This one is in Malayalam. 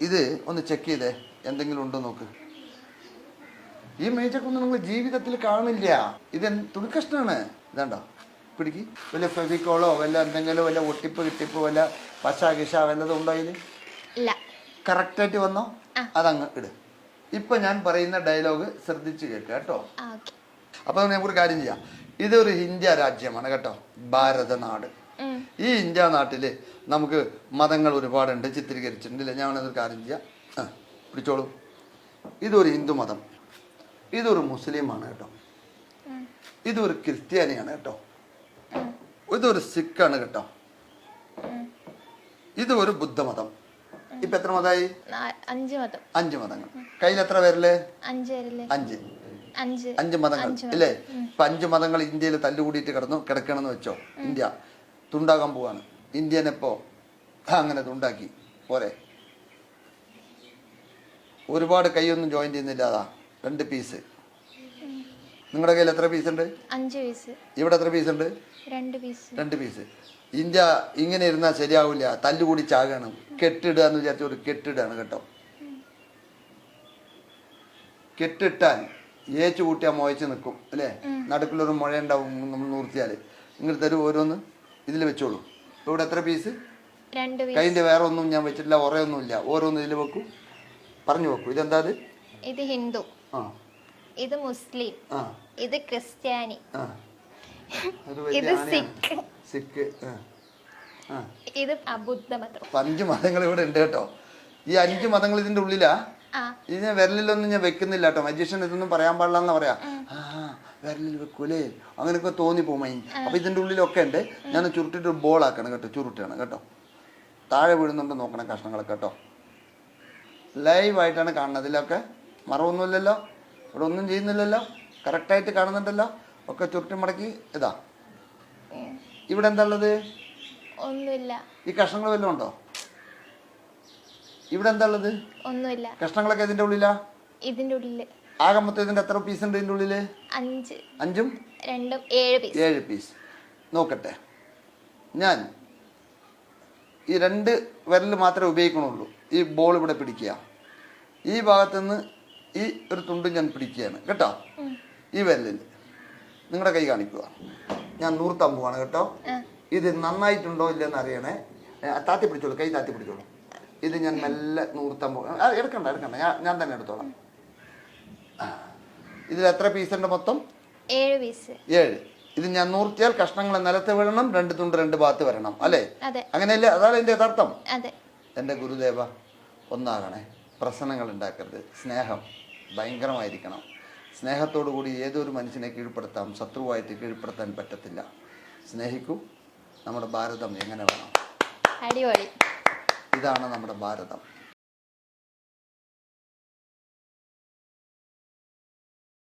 ഇത് ഒന്ന് ചെക്ക് ചെയ്തേ, എന്തെങ്കിലും ഉണ്ടോ നോക്ക്. ഈ മേച്ചക്കൊന്നും നിങ്ങൾ ജീവിതത്തിൽ കാണില്ല. ഇത് തുണിക്കഷ്ണാണ്. ഇതാണ്ടോ, പിടിക്ക്. വല്ല ഫെവിക്കോളോ വല്ല എന്തെങ്കിലും വല്ല ഒട്ടിപ്പ് കിട്ടിപ്പ് വല്ല പശ കിശ വല്ലതും ഉണ്ടോ അതിൽ? കറക്റ്റായിട്ട് വന്നോ? അതങ്ങ് ഇട്. ഇപ്പൊ ഞാൻ പറയുന്ന ഡയലോഗ് ശ്രദ്ധിച്ച് കേൾക്കുക കേട്ടോ. അപ്പൊ നമുക്കൊരു കാര്യം ചെയ്യാം. ഇതൊരു ഇന്ത്യ രാജ്യമാണ് കേട്ടോ, ഭാരതനാട്. ഈ ഇന്ത്യ നാട്ടില് നമുക്ക് മതങ്ങൾ ഒരുപാടുണ്ട്, ചിത്രീകരിച്ചിട്ടുണ്ടല്ലേ. ഞാനതൊരു കാര്യം ചെയ്യാം. പിടിച്ചോളൂ. ഇതൊരു ഹിന്ദു മതം, ഇതൊരു മുസ്ലിമാണ് കേട്ടോ, ഇതൊരു ക്രിസ്ത്യാനിയാണ് കേട്ടോ, ഇതൊരു സിഖാണ് കേട്ടോ, ഇതൊരു ബുദ്ധമതം. ഇപ്പൊ എത്ര മതമായി? 5 മതങ്ങൾ. കയ്യിൽ എത്ര പേരല്ലേ? 5 മതങ്ങൾ ഇല്ലേ? ഇപ്പൊ 5 മതങ്ങൾ ഇന്ത്യയിൽ തല്ലുകൂടിയിട്ട് കിടക്കണമെന്ന് വെച്ചോ. ഇന്ത്യ തുണ്ടാകാൻ പോവാണ്. ഇന്ത്യനെപ്പോ അങ്ങനെ തുണ്ടാക്കി പോരെ. ഒരുപാട് കൈയൊന്നും ജോയിൻ ചെയ്യുന്നില്ല. അതാ 2 പീസ്. നിങ്ങളുടെ കയ്യിൽ എത്ര പീസ് ഉണ്ട്? 5 പീസ്. ഇവിടെ എത്ര പീസ് ഉണ്ട്? 2 പീസ്. ഇന്ത്യ ഇങ്ങനെ ഇരുന്നാൽ ശരിയാവില്ല, തല്ലുകൂടി ചാകണം. കെട്ടിടുക എന്ന് വിചാരിച്ച ഒരു കെട്ടിടാണ് കേട്ടോ. കെട്ടിട്ടാൽ ഏച്ചു കൂട്ടിയാൽ മുഴച്ച് നിൽക്കും അല്ലേ? നടുക്കിലൊരു മുഴ ഉണ്ടാവും. നമ്മൾ നൂർത്തിയാൽ നിങ്ങൾ തരും ഓരോന്ന്. ഇതിൽ വെച്ചോളൂ. ഇവിടെ എത്ര പീസ്? 2 പീസ്. കൈൻ്റെ വേറെ ഒന്നും ഞാൻ വെച്ചിട്ടില്ല, ഒറയൊന്നുമില്ല. ഓരോന്ന് ഇതിൽ വെക്കൂ, പറഞ്ഞു വെക്കൂ. ഇതെന്താ? ഇത് ഹിന്ദു, ഇത് മുസ്ലിം, ഇത് ക്രിസ്ത്യാനി, ഇത് സിഖ്, ഇത് ബുദ്ധമതം. 5 മതങ്ങൾ ഇവിടെ ഉണ്ട് കേട്ടോ. ഈ 5 മതങ്ങൾ ഇതിന്റെ ഉള്ളിലാ. ഇതിനെ വിരലിലൊന്നും ഞാൻ വെക്കുന്നില്ല കേട്ടോ. മജീഷ്യൻ ഇതൊന്നും പറയാൻ പാടില്ല എന്നാ പറയാ. വിരലിൽ വെക്കൂലേ അങ്ങനെയൊക്കെ തോന്നിപ്പോകും. അപ്പൊ ഇതിന്റെ ഉള്ളിലൊക്കെ ഉണ്ട്. ഞാൻ ചുരുട്ടിട്ട് ബോൾ ആക്കണം കേട്ടോ. ചുരുട്ടാണ് കേട്ടോ. താഴെ വീഴുന്നുണ്ടോ നോക്കണം കഷ്ണങ്ങളൊക്കെ കേട്ടോ. ലൈവായിട്ടാണ് കാണുന്നത്. ഇതിലൊക്കെ മറവൊന്നുമില്ലല്ലോ, ഇവിടെ ഒന്നും ചെയ്യുന്നില്ലല്ലോ, കറക്റ്റായിട്ട് കാണുന്നുണ്ടല്ലോ. ഒക്കെ ചുരുട്ടി മടക്കി. ഇതാ ഇവിടെ എന്താ ഉള്ളത്? ഒന്നുമില്ല. ഈ കഷ്ണങ്ങൾ വല്ലതും ഉണ്ടോ? ഇവിടെ എന്താ ഉള്ളത്? ഒന്നുമില്ല. കഷ്ണങ്ങളൊക്കെ ഇതിന്റെ ഉള്ളിലാ. ഇതിന്റെ ഉള്ളില് ആകെ മൊത്തം ഇതിന്റെ എത്ര പീസ് ഉണ്ട് ഇതിന്റെ ഉള്ളില്? 5. 5ഉം 2ഉം 7 പീസ്. നോക്കട്ടെ, ഞാൻ ഈ 2 വിരൽ മാത്രമേ ഉപയോഗിക്കണുള്ളൂ. ഈ ബോൾ ഇവിടെ പിടിക്കുക. ഈ ഭാഗത്തുനിന്ന് ഈ ഒരു തുണ്ട് ഞാൻ പിടിക്കുകയാണ് കേട്ടോ. ഈ വിരലിൽ നിങ്ങളുടെ കൈ കാണിക്കുക. ഞാൻ നൂർത്താൻ പോവാണ് കേട്ടോ. ഇത് നന്നായിട്ടുണ്ടോ ഇല്ലെന്ന് അറിയണേ. താത്തി പിടിച്ചോളൂ, കൈ താത്തി പിടിച്ചോളൂ. ഇത് ഞാൻ മെല്ലെ നൂർത്താൻ പോകും. എടുക്കണ്ട, ഞാൻ തന്നെ എടുത്തോളാം. ഇതിൽ എത്ര പീസ് ഉണ്ട് മൊത്തം? 7 പീസ്. 7. ഇത് ഞാൻ നൂർത്തിയാൽ കഷ്ണങ്ങൾ നിലത്ത് വീഴണം, 2 തുണ്ട് 2 ഭാഗത്ത് വരണം അല്ലേ? അങ്ങനെയല്ലേ? അതാണ് എന്റെ യഥാർത്ഥം. എന്റെ ഗുരുദേവ ഒന്നാകണേ. പ്രശ്നങ്ങൾ ഉണ്ടാക്കരുത്. സ്നേഹം ഭയങ്കരമായിരിക്കണം. സ്നേഹത്തോടു കൂടി ഏതൊരു മനുഷ്യനെ കീഴ്പ്പെടുത്താം, ശത്രുവായിട്ട് കീഴ്പ്പെടുത്താൻ പറ്റത്തില്ല. സ്നേഹിക്കൂ. നമ്മുടെ ഭാരതം എങ്ങനെ വേണം? അടിപൊളി. ഇതാണ് നമ്മുടെ ഭാരതം.